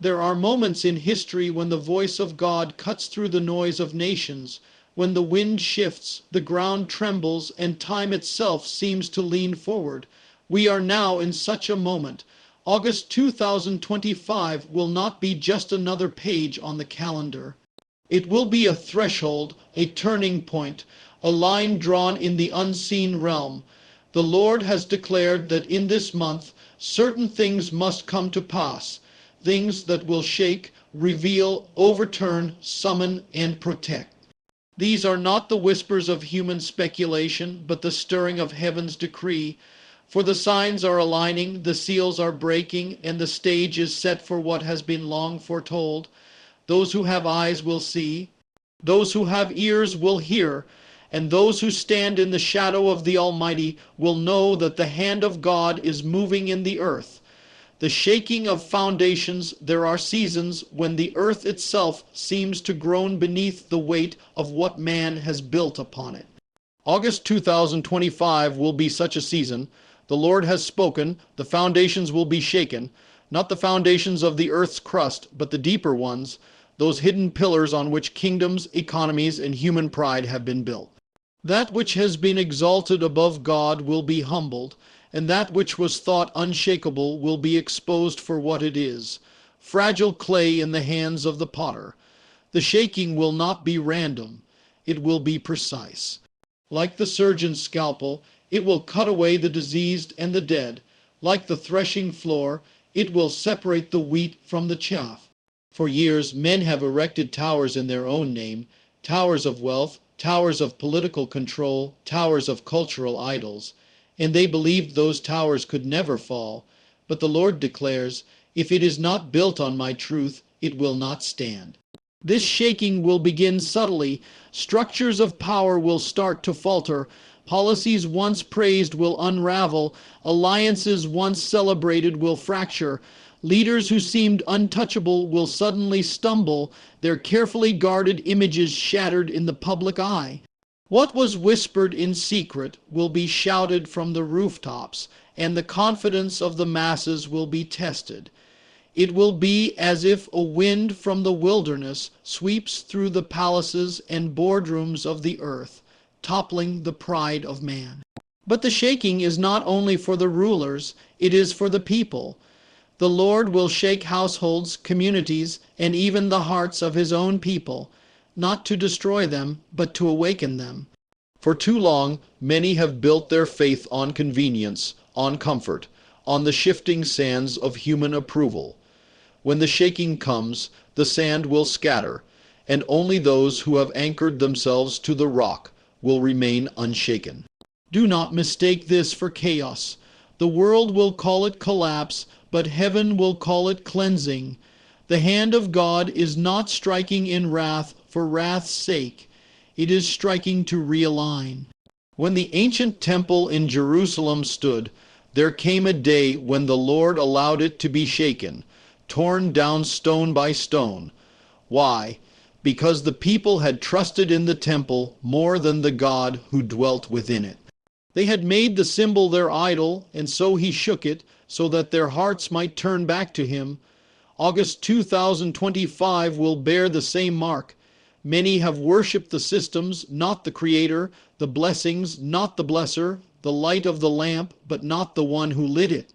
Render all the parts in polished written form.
There are moments in history when the voice of God cuts through the noise of nations, when the wind shifts, the ground trembles, and time itself seems to lean forward. We are now in such a moment. August 2025 will not be just another page on the calendar. It will be a threshold, a turning point, a line drawn in the unseen realm. The Lord has declared that in this month certain things must come to pass, things that will shake, reveal, overturn, summon, and protect. These are not the whispers of human speculation, but the stirring of heaven's decree. For the signs are aligning, the seals are breaking, and the stage is set for what has been long foretold. Those who have eyes will see, those who have ears will hear, and those who stand in the shadow of the Almighty will know that the hand of God is moving in the earth. The shaking of foundations, there are seasons when the earth itself seems to groan beneath the weight of what man has built upon it. August 2025 will be such a season. The Lord has spoken, the foundations will be shaken, not the foundations of the earth's crust, but the deeper ones, those hidden pillars on which kingdoms, economies, and human pride have been built. That which has been exalted above God will be humbled, and that which was thought unshakable will be exposed for what it is, fragile clay in the hands of the potter. The shaking will not be random, it will be precise. Like the surgeon's scalpel, it will cut away the diseased and the dead. Like the threshing floor, it will separate the wheat from the chaff. For years, men have erected towers in their own name, towers of wealth, towers of political control, towers of cultural idols, and they believed those towers could never fall. But the Lord declares, if it is not built on my truth, it will not stand. This shaking will begin subtly. Structures of power will start to falter. Policies once praised will unravel. Alliances once celebrated will fracture. Leaders who seemed untouchable will suddenly stumble, their carefully guarded images shattered in the public eye. What was whispered in secret will be shouted from the rooftops, and the confidence of the masses will be tested. It will be as if a wind from the wilderness sweeps through the palaces and boardrooms of the earth, toppling the pride of man. But the shaking is not only for the rulers, it is for the people. The Lord will shake households, communities, and even the hearts of his own people, not to destroy them, but to awaken them. For too long, many have built their faith on convenience, on comfort, on the shifting sands of human approval. When the shaking comes, the sand will scatter, and only those who have anchored themselves to the rock will remain unshaken. Do not mistake this for chaos. The world will call it collapse, but heaven will call it cleansing. The hand of God is not striking in wrath for wrath's sake. It is striking to realign. When the ancient temple in Jerusalem stood, there came a day when the Lord allowed it to be shaken, torn down stone by stone. Why? Because the people had trusted in the temple more than the God who dwelt within it. They had made the symbol their idol, and so he shook it, so that their hearts might turn back to him. August 2025 will bear the same mark. Many have worshipped the systems, not the Creator, the blessings, not the blesser, the light of the lamp, but not the one who lit it.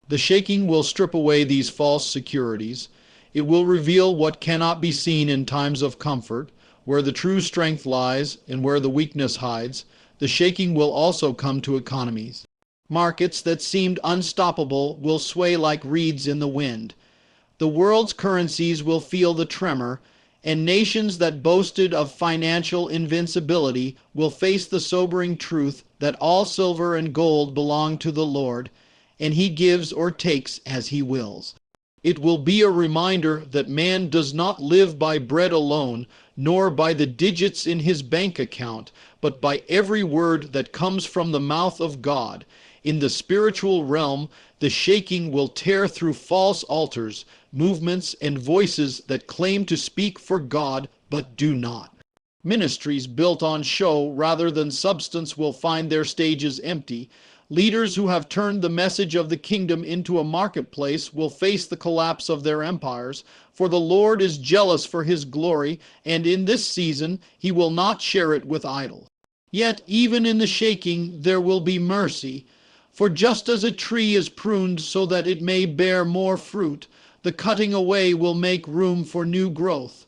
The shaking will strip away these false securities. It will reveal what cannot be seen in times of comfort, where the true strength lies and where the weakness hides. The shaking will also come to economies. Markets that seemed unstoppable will sway like reeds in the wind. The world's currencies will feel the tremor, and nations that boasted of financial invincibility will face the sobering truth that all silver and gold belong to the Lord, and he gives or takes as he wills. It will be a reminder that man does not live by bread alone, nor by the digits in his bank account, but by every word that comes from the mouth of God. In the spiritual realm, the shaking will tear through false altars, movements, and voices that claim to speak for God but do not. Ministries built on show rather than substance will find their stages empty. Leaders who have turned the message of the kingdom into a marketplace will face the collapse of their empires, for the Lord is jealous for his glory, and in this season he will not share it with idols. Yet even in the shaking there will be mercy, for just as a tree is pruned so that it may bear more fruit, the cutting away will make room for new growth.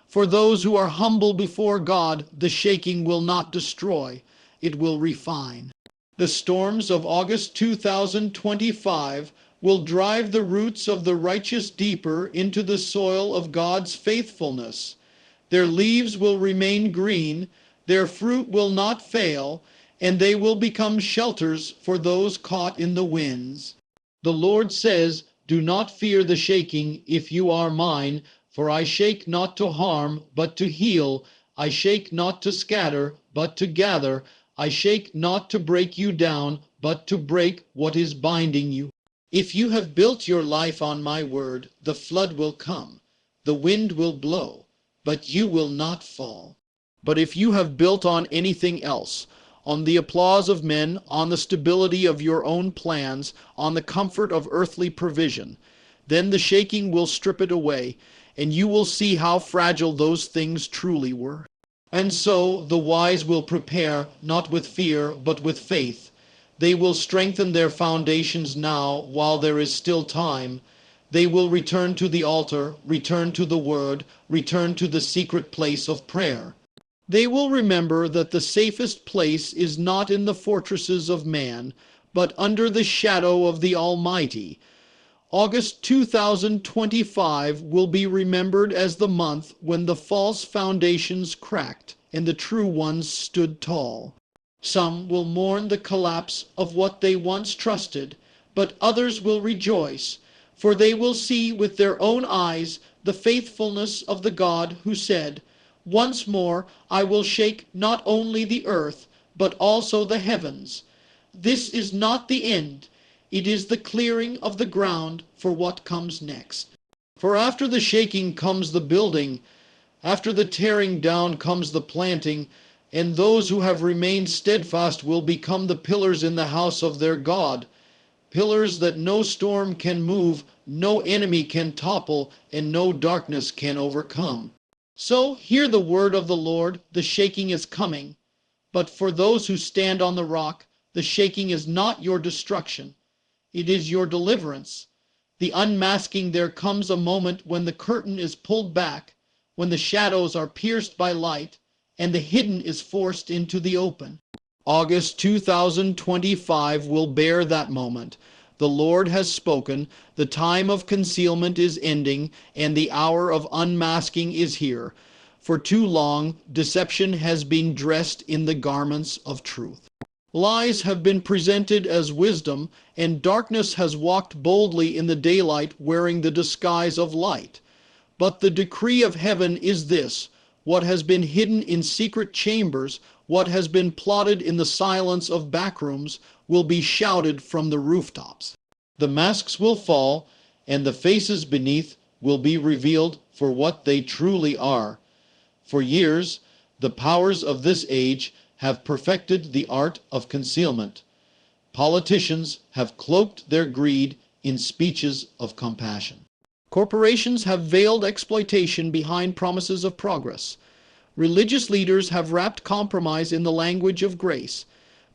For those who are humble before God, the shaking will not destroy, it will refine. The storms of August 2025 will drive the roots of the righteous deeper into the soil of God's faithfulness. Their leaves will remain green, their fruit will not fail, and they will become shelters for those caught in the winds. The Lord says, "Do not fear the shaking, if you are mine, for I shake not to harm, but to heal. I shake not to scatter, but to gather. I shake not to break you down, but to break what is binding you." If you have built your life on my word, the flood will come, the wind will blow, but you will not fall. But if you have built on anything else, on the applause of men, on the stability of your own plans, on the comfort of earthly provision, then the shaking will strip it away, and you will see how fragile those things truly were. And so the wise will prepare, not with fear, but with faith. They will strengthen their foundations now, while there is still time. They will return to the altar, return to the word, return to the secret place of prayer. They will remember that the safest place is not in the fortresses of man, but under the shadow of the Almighty. August 2025 will be remembered as the month when the false foundations cracked and the true ones stood tall. Some will mourn the collapse of what they once trusted, but others will rejoice, for they will see with their own eyes the faithfulness of the God who said, "Once more I will shake not only the earth, but also the heavens." This is not the end. It is the clearing of the ground for what comes next. For after the shaking comes the building, after the tearing down comes the planting, and those who have remained steadfast will become the pillars in the house of their God, pillars that no storm can move, no enemy can topple, and no darkness can overcome. So hear the word of the Lord, the shaking is coming. But for those who stand on the rock, the shaking is not your destruction. It is your deliverance. The unmasking, there comes a moment when the curtain is pulled back, when the shadows are pierced by light, and the hidden is forced into the open. August 2025 will bear that moment. The Lord has spoken, the time of concealment is ending, and the hour of unmasking is here. For too long, deception has been dressed in the garments of truth. Lies have been presented as wisdom, and darkness has walked boldly in the daylight wearing the disguise of light. But the decree of heaven is this: what has been hidden in secret chambers, what has been plotted in the silence of backrooms, will be shouted from the rooftops. The masks will fall, and the faces beneath will be revealed for what they truly are. For years, the powers of this age have perfected the art of concealment. Politicians have cloaked their greed in speeches of compassion. Corporations have veiled exploitation behind promises of progress. Religious leaders have wrapped compromise in the language of grace.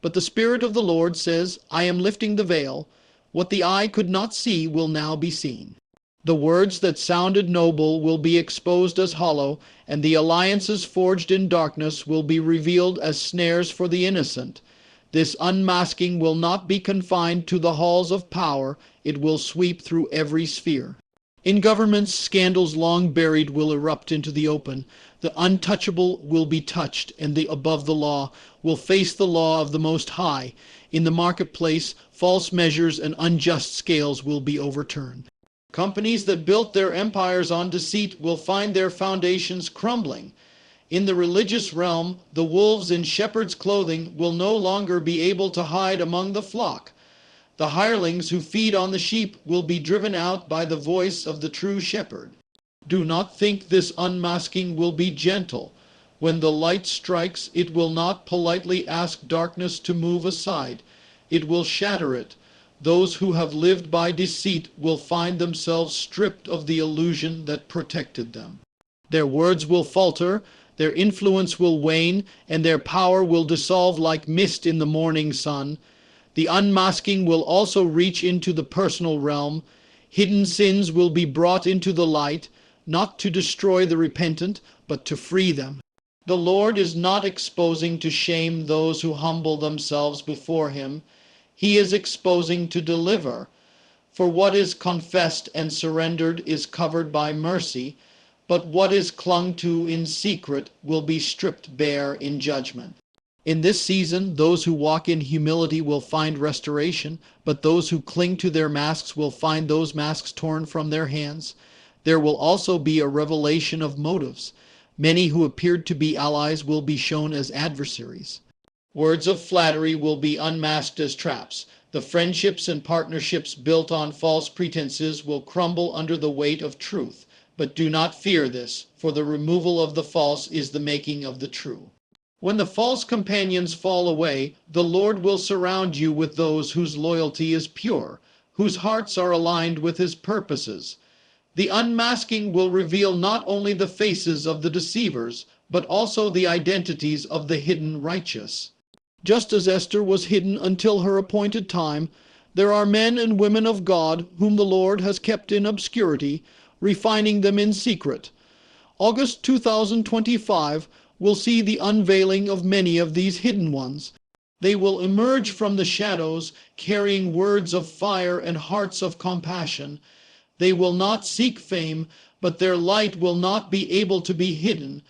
But the Spirit of the Lord says, "I am lifting the veil. What the eye could not see will now be seen." The words that sounded noble will be exposed as hollow, and the alliances forged in darkness will be revealed as snares for the innocent. This unmasking will not be confined to the halls of power, it will sweep through every sphere. In governments, scandals long buried will erupt into the open. The untouchable will be touched, and the above the law will face the law of the Most High. In the marketplace, false measures and unjust scales will be overturned. Companies that built their empires on deceit will find their foundations crumbling. In the religious realm, the wolves in shepherd's clothing will no longer be able to hide among the flock. The hirelings who feed on the sheep will be driven out by the voice of the true shepherd. Do not think this unmasking will be gentle. When the light strikes, it will not politely ask darkness to move aside. It will shatter it. Those who have lived by deceit will find themselves stripped of the illusion that protected them. Their words will falter, their influence will wane, and their power will dissolve like mist in the morning sun. The unmasking will also reach into the personal realm. Hidden sins will be brought into the light, not to destroy the repentant, but to free them. The Lord is not exposing to shame those who humble themselves before him. He is exposing to deliver. For what is confessed and surrendered is covered by mercy, but what is clung to in secret will be stripped bare in judgment. In this season, those who walk in humility will find restoration, but those who cling to their masks will find those masks torn from their hands. There will also be a revelation of motives. Many who appeared to be allies will be shown as adversaries. Words of flattery will be unmasked as traps. The friendships and partnerships built on false pretenses will crumble under the weight of truth. But do not fear this, for the removal of the false is the making of the true. When the false companions fall away, the Lord will surround you with those whose loyalty is pure, whose hearts are aligned with his purposes. The unmasking will reveal not only the faces of the deceivers, but also the identities of the hidden righteous. Just as Esther was hidden until her appointed time, there are men and women of God whom the Lord has kept in obscurity, refining them in secret. August 2025 will see the unveiling of many of these hidden ones. They will emerge from the shadows, carrying words of fire and hearts of compassion. They will not seek fame, but their light will not be able to be hidden.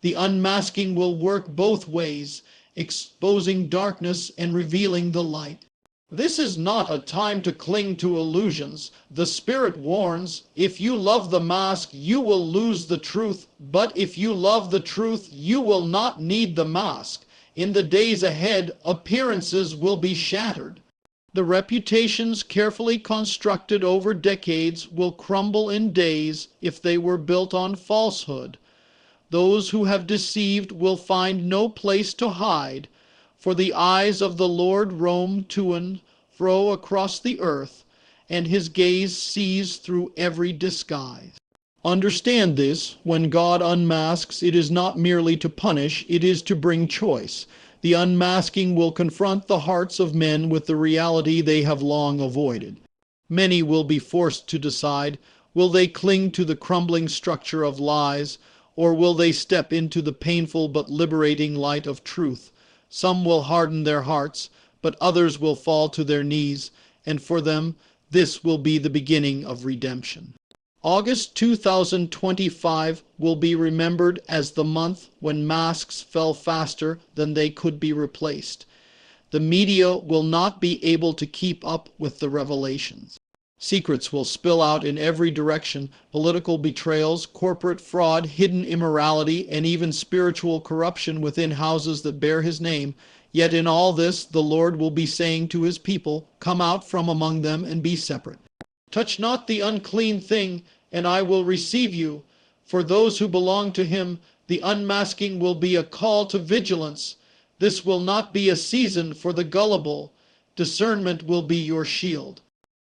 The unmasking will work both ways, exposing darkness and revealing the light. This is not a time to cling to illusions. The Spirit warns, if you love the mask, you will lose the truth. But if you love the truth, you will not need the mask. In the days ahead, appearances will be shattered. The reputations carefully constructed over decades will crumble in days if they were built on falsehood. Those who have deceived will find no place to hide, for the eyes of the Lord roam to and fro across the earth, and his gaze sees through every disguise. Understand this, when God unmasks, it is not merely to punish, it is to bring choice. The unmasking will confront the hearts of men with the reality they have long avoided. Many will be forced to decide, will they cling to the crumbling structure of lies, or will they step into the painful but liberating light of truth? Some will harden their hearts, but others will fall to their knees, and for them, this will be the beginning of redemption. August 2025 will be remembered as the month when masks fell faster than they could be replaced. The media will not be able to keep up with the revelations. Secrets will spill out in every direction: political betrayals, corporate fraud, hidden immorality, and even spiritual corruption within houses that bear his name. Yet in all this, the Lord will be saying to his people, come out from among them and be separate. Touch not the unclean thing, and I will receive you. For those who belong to him, the unmasking will be a call to vigilance. This will not be a season for the gullible. Discernment will be your shield.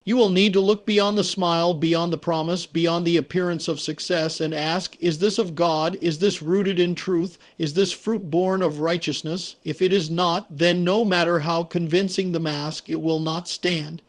You will need to look beyond the smile, beyond the promise, beyond the appearance of success, and ask, is this of God? Is this rooted in truth? Is this fruit born of righteousness? If it is not, then no matter how convincing the mask, it will not stand.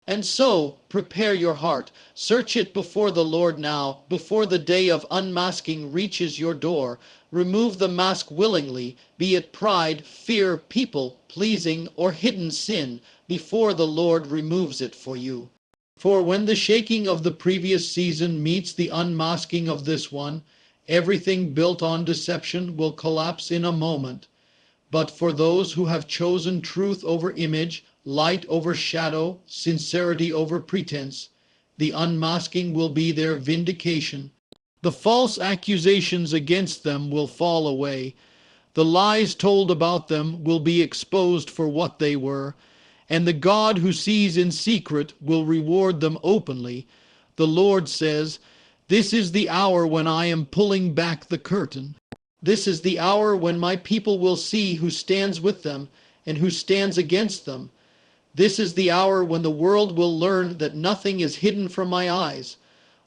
And so, prepare your heart. Search it before the Lord now, before the day of unmasking reaches your door. Remove the mask willingly, be it pride, fear, people, pleasing, or hidden sin, before the Lord removes it for you. For when the shaking of the previous season meets the unmasking of this one, everything built on deception will collapse in a moment. But for those who have chosen truth over image, light over shadow, sincerity over pretense, the unmasking will be their vindication. The false accusations against them will fall away. The lies told about them will be exposed for what they were, and the God who sees in secret will reward them openly. The Lord says, this is the hour when I am pulling back the curtain. This is the hour when my people will see who stands with them and who stands against them. This is the hour when the world will learn that nothing is hidden from my eyes.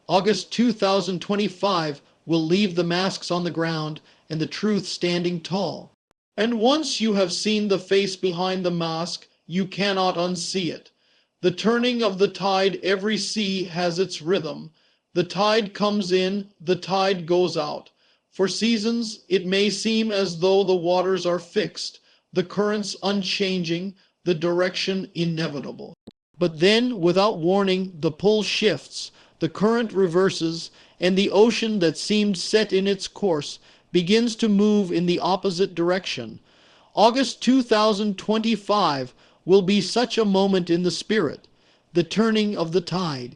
August 2025 will leave the masks on the ground and the truth standing tall. And once you have seen the face behind the mask, you cannot unsee it. The turning of the tide, every sea has its rhythm. The tide comes in, the tide goes out. For seasons, it may seem as though the waters are fixed, the currents unchanging, the direction inevitable. But then, without warning, the pull shifts, the current reverses, and the ocean that seemed set in its course begins to move in the opposite direction. August 2025 will be such a moment in the Spirit, the turning of the tide.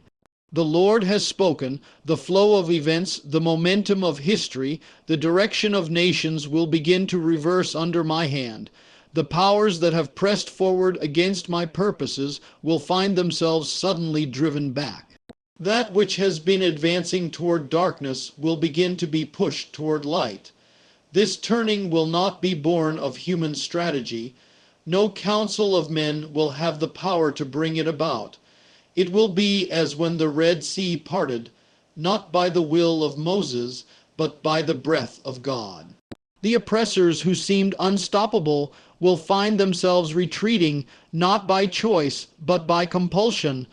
The Lord has spoken, the flow of events, the momentum of history, the direction of nations will begin to reverse under my hand. The powers that have pressed forward against my purposes will find themselves suddenly driven back. That which has been advancing toward darkness will begin to be pushed toward light. This turning will not be born of human strategy. No council of men will have the power to bring it about. It will be as when the Red Sea parted, not by the will of Moses, but by the breath of God. The oppressors who seemed unstoppable will find themselves retreating, not by choice, but by compulsion.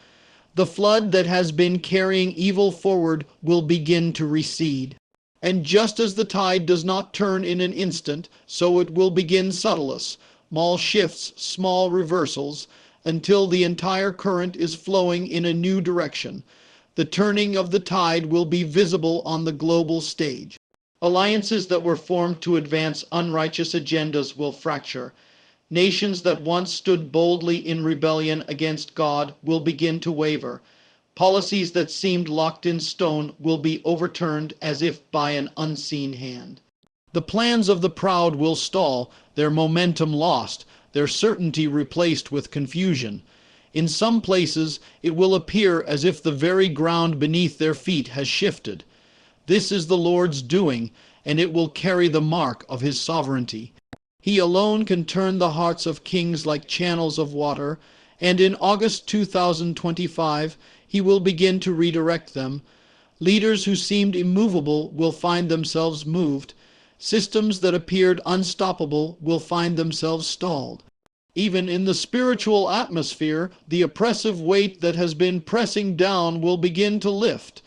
The flood that has been carrying evil forward will begin to recede. And just as the tide does not turn in an instant, so it will begin subtlest, small shifts, small reversals, until the entire current is flowing in a new direction. The turning of the tide will be visible on the global stage. Alliances that were formed to advance unrighteous agendas will fracture. Nations that once stood boldly in rebellion against God will begin to waver. Policies that seemed locked in stone will be overturned as if by an unseen hand. The plans of the proud will stall, their momentum lost, their certainty replaced with confusion. In some places it will appear as if the very ground beneath their feet has shifted. This is the Lord's doing, and it will carry the mark of his sovereignty. He alone can turn the hearts of kings like channels of water, and in August 2025 he will begin to redirect them. Leaders who seemed immovable will find themselves moved. Systems that appeared unstoppable will find themselves stalled. Even in the spiritual atmosphere, the oppressive weight that has been pressing down will begin to lift.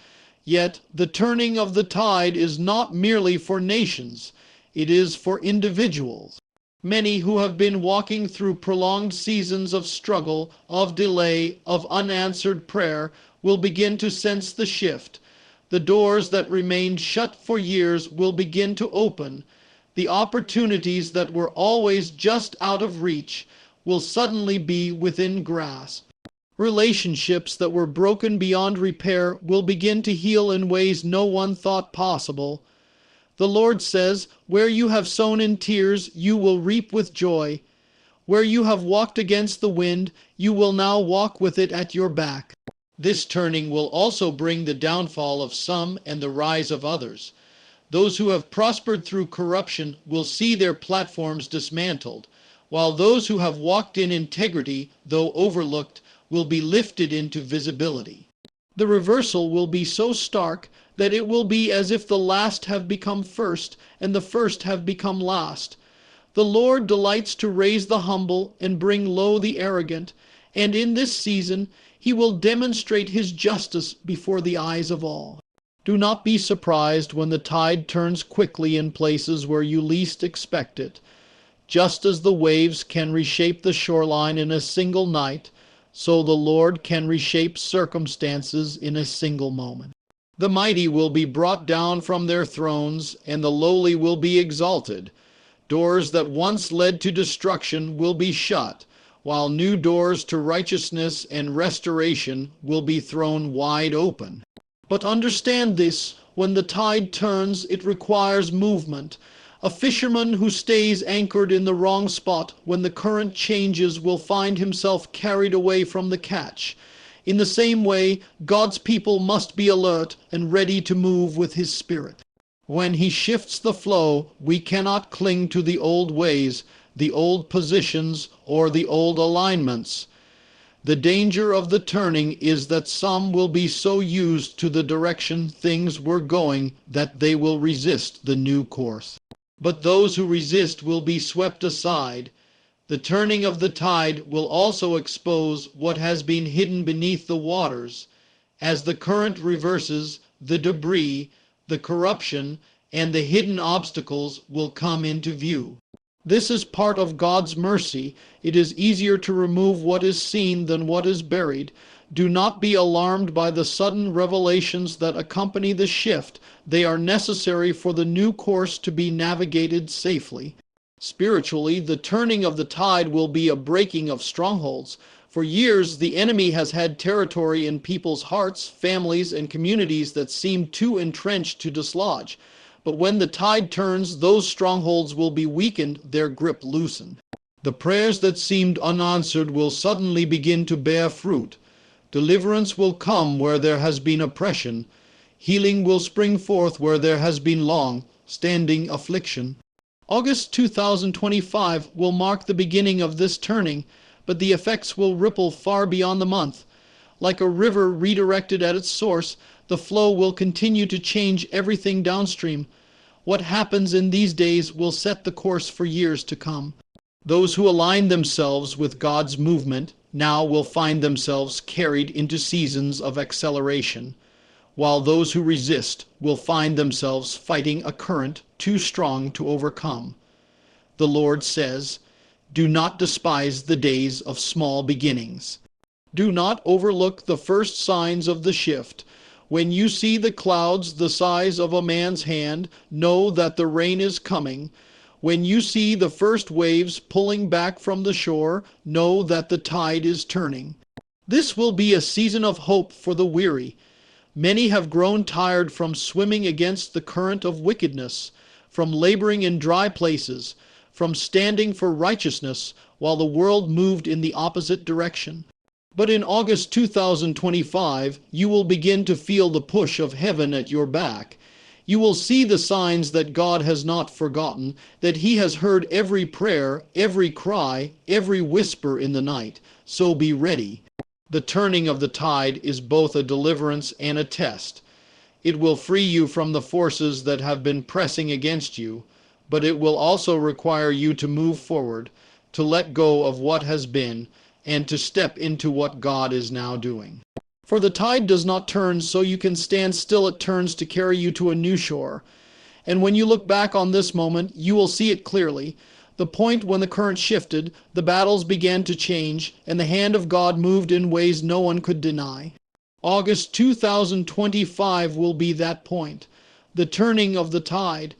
Yet the turning of the tide is not merely for nations, it is for individuals. Many who have been walking through prolonged seasons of struggle, of delay, of unanswered prayer, will begin to sense the shift. The doors that remained shut for years will begin to open. The opportunities that were always just out of reach will suddenly be within grasp. Relationships that were broken beyond repair will begin to heal in ways no one thought possible. The Lord says, where you have sown in tears, you will reap with joy. Where you have walked against the wind, you will now walk with it at your back. This turning will also bring the downfall of some and the rise of others. Those who have prospered through corruption will see their platforms dismantled, while those who have walked in integrity, though overlooked, will be lifted into visibility. The reversal will be so stark that it will be as if the last have become first and the first have become last. The Lord delights to raise the humble and bring low the arrogant, and in this season he will demonstrate his justice before the eyes of all. Do not be surprised when the tide turns quickly in places where you least expect it. Just as the waves can reshape the shoreline in a single night, so the Lord can reshape circumstances in a single moment. The mighty will be brought down from their thrones, and the lowly will be exalted. Doors that once led to destruction will be shut, while new doors to righteousness and restoration will be thrown wide open. But understand this, when the tide turns, it requires movement. A fisherman who stays anchored in the wrong spot when the current changes will find himself carried away from the catch. In the same way, God's people must be alert and ready to move with his Spirit. When he shifts the flow, we cannot cling to the old ways, the old positions, or the old alignments. The danger of the turning is that some will be so used to the direction things were going that they will resist the new course. But those who resist will be swept aside. The turning of the tide will also expose what has been hidden beneath the waters. As the current reverses, the debris, the corruption, and the hidden obstacles will come into view. This is part of God's mercy. It is easier to remove what is seen than what is buried. Do not be alarmed by the sudden revelations that accompany the shift. They are necessary for the new course to be navigated safely. Spiritually, the turning of the tide will be a breaking of strongholds. For years, the enemy has had territory in people's hearts, families, and communities that seem too entrenched to dislodge. But when the tide turns, those strongholds will be weakened, their grip loosened. The prayers that seemed unanswered will suddenly begin to bear fruit. Deliverance will come where there has been oppression. Healing will spring forth where there has been long-standing affliction. August 2025 will mark the beginning of this turning, but the effects will ripple far beyond the month. Like a river redirected at its source, the flow will continue to change everything downstream. What happens in these days will set the course for years to come. Those who align themselves with God's movement now will find themselves carried into seasons of acceleration, while those who resist will find themselves fighting a current too strong to overcome. The Lord says, "Do not despise the days of small beginnings." Do not overlook the first signs of the shift. When you see the clouds the size of a man's hand, know that the rain is coming. When you see the first waves pulling back from the shore, know that the tide is turning. This will be a season of hope for the weary. Many have grown tired from swimming against the current of wickedness, from laboring in dry places, from standing for righteousness while the world moved in the opposite direction. But in August 2025, you will begin to feel the push of heaven at your back. You will see the signs that God has not forgotten, that He has heard every prayer, every cry, every whisper in the night. So be ready. The turning of the tide is both a deliverance and a test. It will free you from the forces that have been pressing against you, but it will also require you to move forward, to let go of what has been, and to step into what God is now doing. For the tide does not turn so you can stand still. It turns to carry you to a new shore. And when you look back on this moment, you will see it clearly. The point when the current shifted, the battles began to change, and the hand of God moved in ways no one could deny. August 2025 will be that point, the turning of the tide,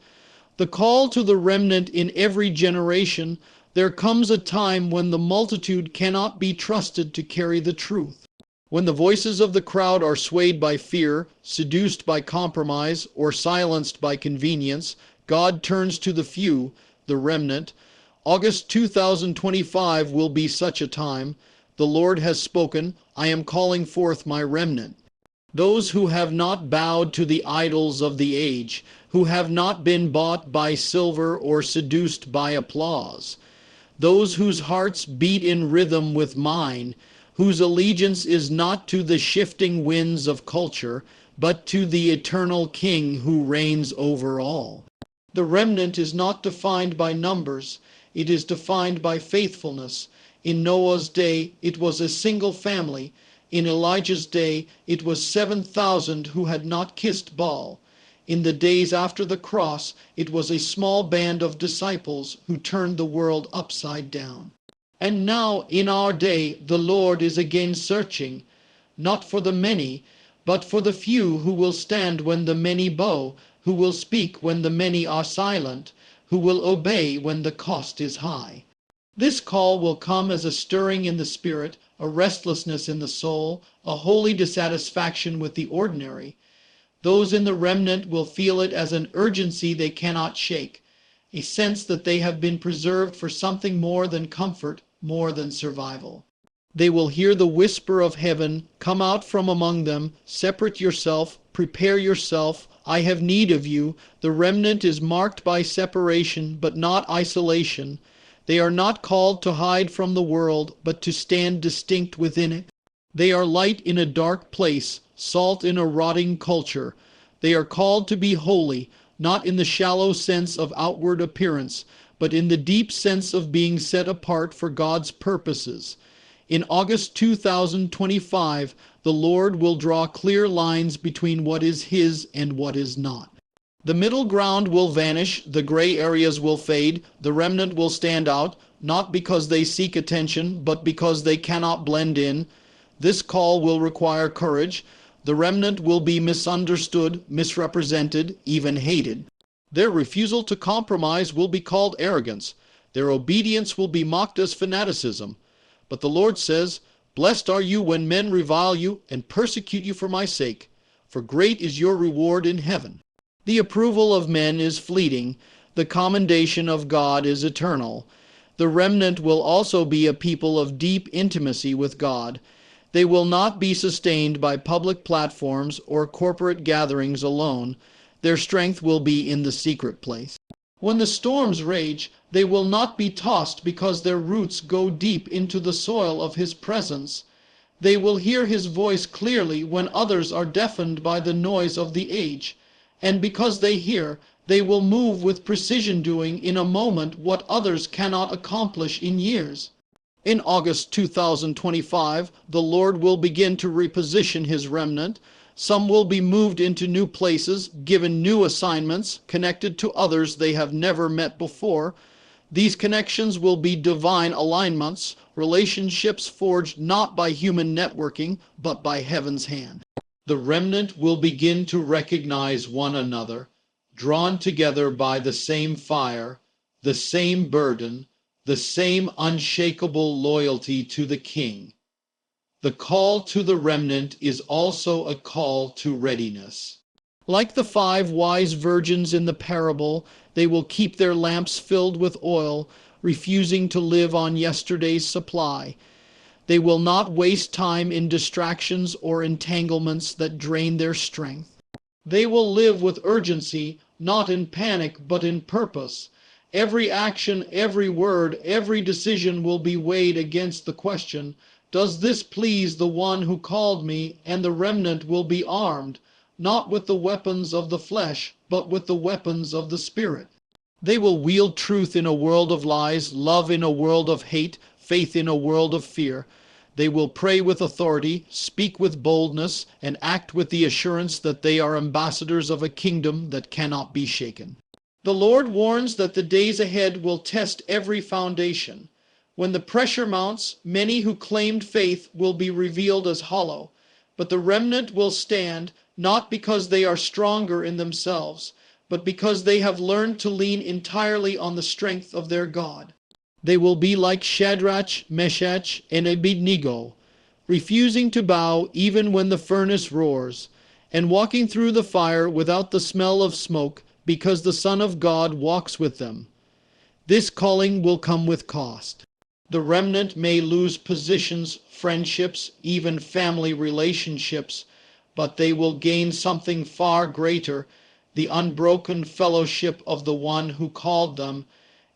the call to the remnant in every generation. There comes a time when the multitude cannot be trusted to carry the truth. When the voices of the crowd are swayed by fear, seduced by compromise, or silenced by convenience, God turns to the few, the remnant. August 2025 will be such a time. The Lord has spoken. I am calling forth my remnant. Those who have not bowed to the idols of the age, who have not been bought by silver or seduced by applause. Those whose hearts beat in rhythm with mine, whose allegiance is not to the shifting winds of culture, but to the eternal King who reigns over all. The remnant is not defined by numbers. It is defined by faithfulness. In Noah's day, it was a single family. In Elijah's day, it was 7,000 who had not kissed Baal. In the days after the cross, it was a small band of disciples who turned the world upside down. And now, in our day, the Lord is again searching, not for the many, but for the few who will stand when the many bow, who will speak when the many are silent, who will obey when the cost is high. This call will come as a stirring in the spirit, a restlessness in the soul, a holy dissatisfaction with the ordinary. Those in the remnant will feel it as an urgency they cannot shake, a sense that they have been preserved for something more than comfort, more than survival. They will hear the whisper of heaven, "Come out from among them, separate yourself, prepare yourself, I have need of you." The remnant is marked by separation, but not isolation. They are not called to hide from the world, but to stand distinct within it. They are light in a dark place, salt in a rotting culture. They are called to be holy, not in the shallow sense of outward appearance, but in the deep sense of being set apart for God's purposes. In August 2025, the Lord will draw clear lines between what is His and what is not. The middle ground will vanish, the gray areas will fade, the remnant will stand out, not because they seek attention, but because they cannot blend in. This call will require courage. The remnant will be misunderstood, misrepresented, even hated. Their refusal to compromise will be called arrogance. Their obedience will be mocked as fanaticism. But the Lord says, "Blessed are you when men revile you and persecute you for my sake, for great is your reward in heaven." The approval of men is fleeting. The commendation of God is eternal. The remnant will also be a people of deep intimacy with God. They will not be sustained by public platforms or corporate gatherings alone. Their strength will be in the secret place. When the storms rage, they will not be tossed because their roots go deep into the soil of His presence. They will hear His voice clearly when others are deafened by the noise of the age. And because they hear, they will move with precision, doing in a moment what others cannot accomplish in years. In August 2025, the Lord will begin to reposition His remnant. Some will be moved into new places, given new assignments, connected to others they have never met before. These connections will be divine alignments, relationships forged not by human networking, but by heaven's hand. The remnant will begin to recognize one another, drawn together by the same fire, the same burden, the same unshakable loyalty to the King. The call to the remnant is also a call to readiness. Like the 5 wise virgins in the parable, they will keep their lamps filled with oil, refusing to live on yesterday's supply. They will not waste time in distractions or entanglements that drain their strength. They will live with urgency, not in panic, but in purpose. Every action, every word, every decision will be weighed against the question, "Does this please the one who called me?" And the remnant will be armed, not with the weapons of the flesh, but with the weapons of the Spirit. They will wield truth in a world of lies, love in a world of hate, faith in a world of fear. They will pray with authority, speak with boldness, and act with the assurance that they are ambassadors of a kingdom that cannot be shaken. The Lord warns that the days ahead will test every foundation. When the pressure mounts, many who claimed faith will be revealed as hollow. But the remnant will stand, not because they are stronger in themselves, but because they have learned to lean entirely on the strength of their God. They will be like Shadrach, Meshach, and Abednego, refusing to bow even when the furnace roars, and walking through the fire without the smell of smoke, because the Son of God walks with them. This calling will come with cost. The remnant may lose positions, friendships, even family relationships, but they will gain something far greater, the unbroken fellowship of the one who called them.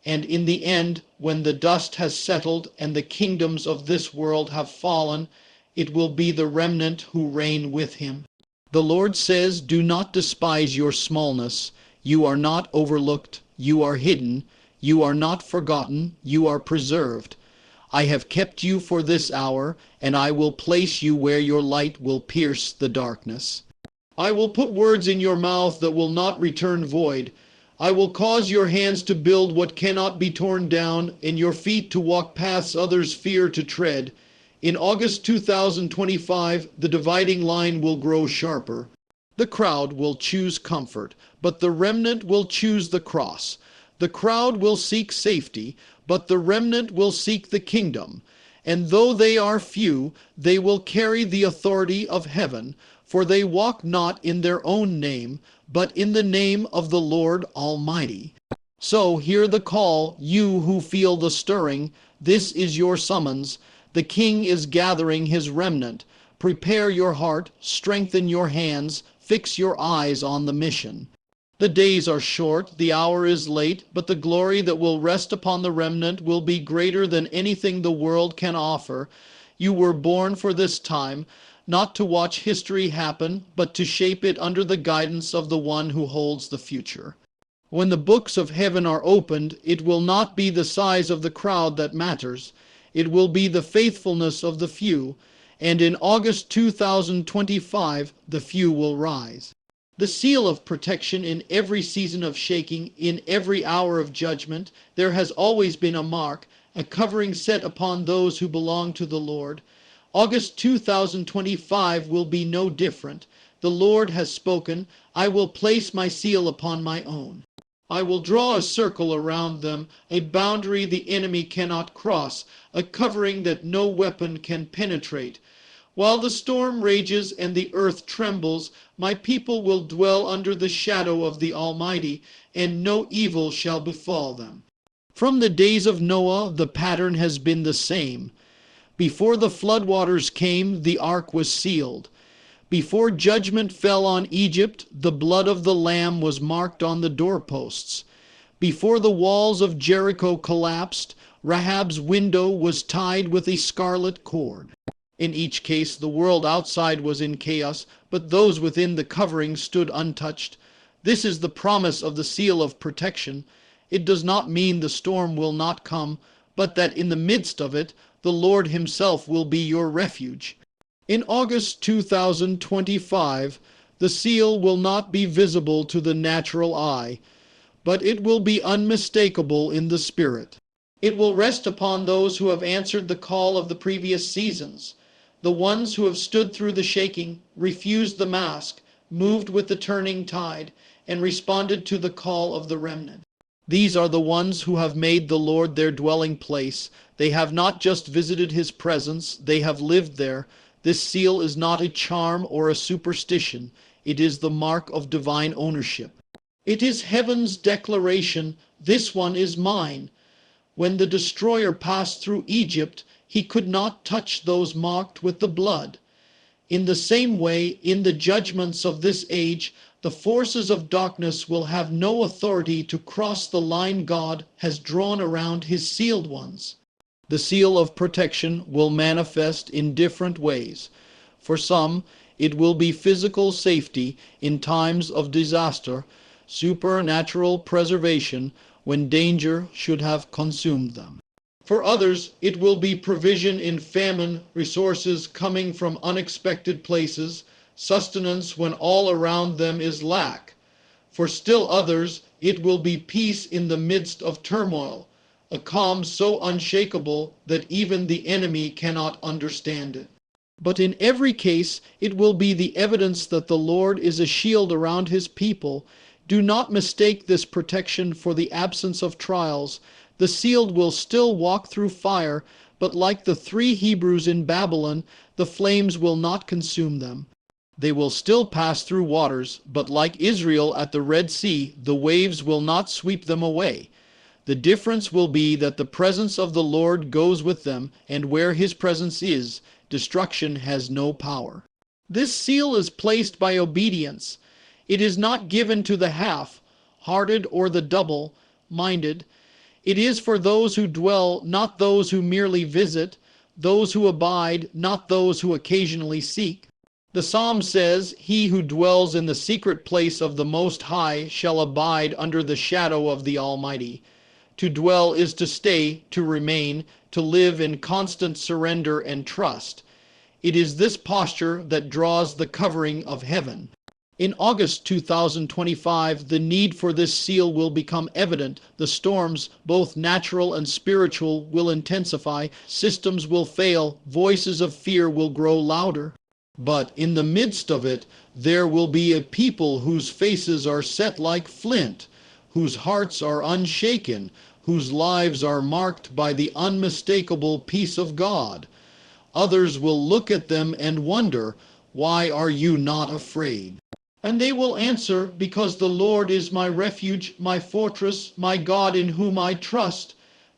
And in the end, when the dust has settled and the kingdoms of this world have fallen, it will be the remnant who reign with Him. The Lord says, "Do not despise your smallness. You are not overlooked. You are hidden. You are not forgotten. You are preserved. I have kept you for this hour, and I will place you where your light will pierce the darkness. I will put words in your mouth that will not return void. I will cause your hands to build what cannot be torn down, and your feet to walk paths others fear to tread." In August 2025, the dividing line will grow sharper. The crowd will choose comfort, but the remnant will choose the cross. The crowd will seek safety, but the remnant will seek the kingdom. And though they are few, they will carry the authority of heaven, for they walk not in their own name, but in the name of the Lord Almighty. So hear the call, you who feel the stirring. This is your summons. The King is gathering His remnant. Prepare your heart, strengthen your hands, fix your eyes on the mission. The days are short, the hour is late, but the glory that will rest upon the remnant will be greater than anything the world can offer. You were born for this time, not to watch history happen, but to shape it under the guidance of the one who holds the future. When the books of heaven are opened, it will not be the size of the crowd that matters. It will be the faithfulness of the few, and in August 2025, the few will rise. The seal of protection in every season of shaking, in every hour of judgment, there has always been a mark, a covering set upon those who belong to the Lord. August 2025 will be no different. The Lord has spoken, I will place my seal upon my own. I will draw a circle around them, a boundary the enemy cannot cross, a covering that no weapon can penetrate. While the storm rages and the earth trembles, my people will dwell under the shadow of the Almighty, and no evil shall befall them. From the days of Noah, the pattern has been the same. Before the floodwaters came, the ark was sealed. Before judgment fell on Egypt, the blood of the Lamb was marked on the doorposts. Before the walls of Jericho collapsed, Rahab's window was tied with a scarlet cord. In each case, the world outside was in chaos, but those within the covering stood untouched. This is the promise of the seal of protection. It does not mean the storm will not come, but that in the midst of it, the Lord himself will be your refuge. In August 2025, the seal will not be visible to the natural eye, but it will be unmistakable in the spirit. It will rest upon those who have answered the call of the previous seasons, the ones who have stood through the shaking, refused the mask, moved with the turning tide, and responded to the call of the remnant. These are the ones who have made the Lord their dwelling place. They have not just visited his presence, they have lived there. This seal is not a charm or a superstition. It is the mark of divine ownership. It is heaven's declaration, this one is mine. When the destroyer passed through Egypt, he could not touch those marked with the blood. In the same way, in the judgments of this age, the forces of darkness will have no authority to cross the line God has drawn around his sealed ones. The seal of protection will manifest in different ways. For some, it will be physical safety in times of disaster, supernatural preservation when danger should have consumed them. For others, it will be provision in famine, resources coming from unexpected places, sustenance when all around them is lack. For still others, it will be peace in the midst of turmoil, a calm so unshakable that even the enemy cannot understand it. But in every case, it will be the evidence that the Lord is a shield around his people. Do not mistake this protection for the absence of trials. The sealed will still walk through fire, but like the 3 Hebrews in Babylon, the flames will not consume them. They will still pass through waters, but like Israel at the Red Sea, the waves will not sweep them away. The difference will be that the presence of the Lord goes with them, and where his presence is, destruction has no power. This seal is placed by obedience. It is not given to the half-hearted or the double-minded. It is for those who dwell, not those who merely visit, those who abide, not those who occasionally seek. The Psalm says, "He who dwells in the secret place of the Most High shall abide under the shadow of the Almighty." To dwell is to stay, to remain, to live in constant surrender and trust. It is this posture that draws the covering of heaven. In August 2025, the need for this seal will become evident. The storms, both natural and spiritual, will intensify. Systems will fail. Voices of fear will grow louder. But in the midst of it, there will be a people whose faces are set like flint, whose hearts are unshaken, whose lives are marked by the unmistakable peace of God. Others will look at them and wonder, "Why are you not afraid?" And they will answer, "Because the Lord is my refuge, my fortress, my God in whom I trust."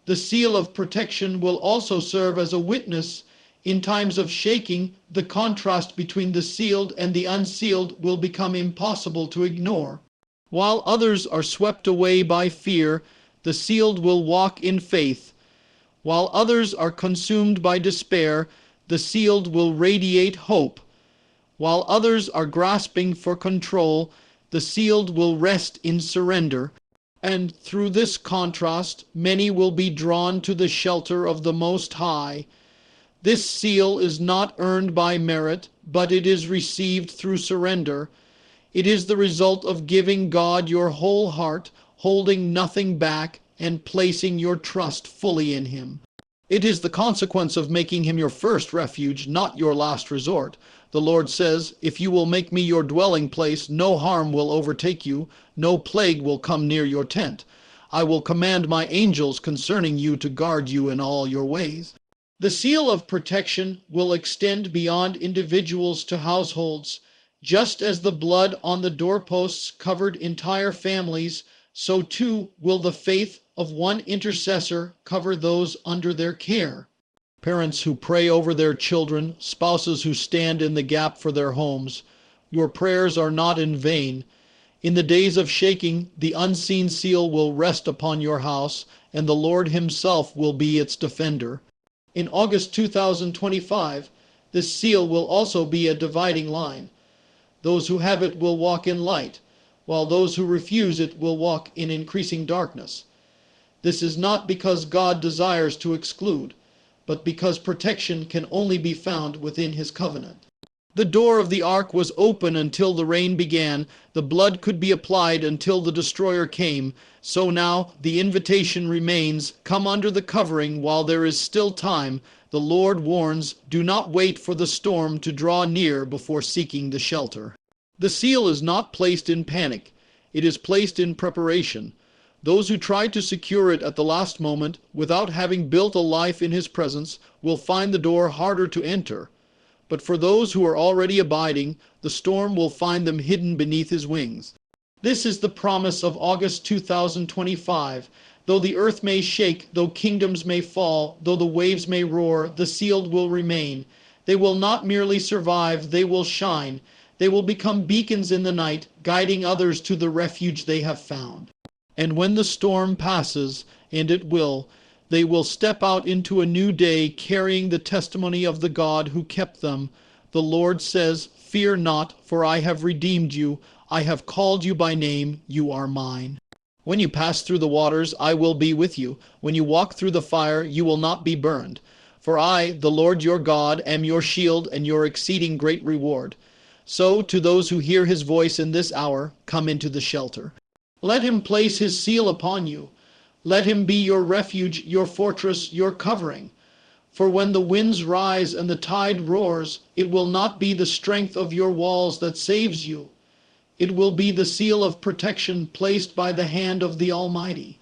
The seal of protection will also serve as a witness. In times of shaking, the contrast between the sealed and the unsealed will become impossible to ignore. While others are swept away by fear, the sealed will walk in faith. While others are consumed by despair, the sealed will radiate hope. While others are grasping for control, the sealed will rest in surrender. And through this contrast, many will be drawn to the shelter of the Most High. This seal is not earned by merit, but it is received through surrender. It is the result of giving God your whole heart, holding nothing back, and placing your trust fully in Him. It is the consequence of making Him your first refuge, not your last resort. The Lord says, "If you will make me your dwelling place, no harm will overtake you, no plague will come near your tent. I will command my angels concerning you to guard you in all your ways." The seal of protection will extend beyond individuals to households. Just as the blood on the doorposts covered entire families, so too will the faith of one intercessor cover those under their care. Parents who pray over their children, spouses who stand in the gap for their homes, your prayers are not in vain. In the days of shaking, the unseen seal will rest upon your house, and the Lord Himself will be its defender. In August 2025, this seal will also be a dividing line. Those who have it will walk in light, while those who refuse it will walk in increasing darkness. This is not because God desires to exclude, but because protection can only be found within His covenant. The door of the ark was open until the rain began. The blood could be applied until the destroyer came. So now the invitation remains, come under the covering while there is still time. The Lord warns, do not wait for the storm to draw near before seeking the shelter. The seal is not placed in panic. It is placed in preparation. Those who try to secure it at the last moment, without having built a life in His presence, will find the door harder to enter. But for those who are already abiding, the storm will find them hidden beneath His wings. This is the promise of August 2025. Though the earth may shake, though kingdoms may fall, though the waves may roar, the sealed will remain. They will not merely survive, they will shine. They will become beacons in the night, guiding others to the refuge they have found. And when the storm passes, and it will, they will step out into a new day carrying the testimony of the God who kept them. The Lord says, fear not, for I have redeemed you. I have called you by name. You are mine. When you pass through the waters, I will be with you. When you walk through the fire, you will not be burned. For I, the Lord your God, am your shield and your exceeding great reward. So to those who hear His voice in this hour, come into the shelter. Let Him place His seal upon you. Let Him be your refuge, your fortress, your covering. For when the winds rise and the tide roars, it will not be the strength of your walls that saves you. It will be the seal of protection placed by the hand of the Almighty.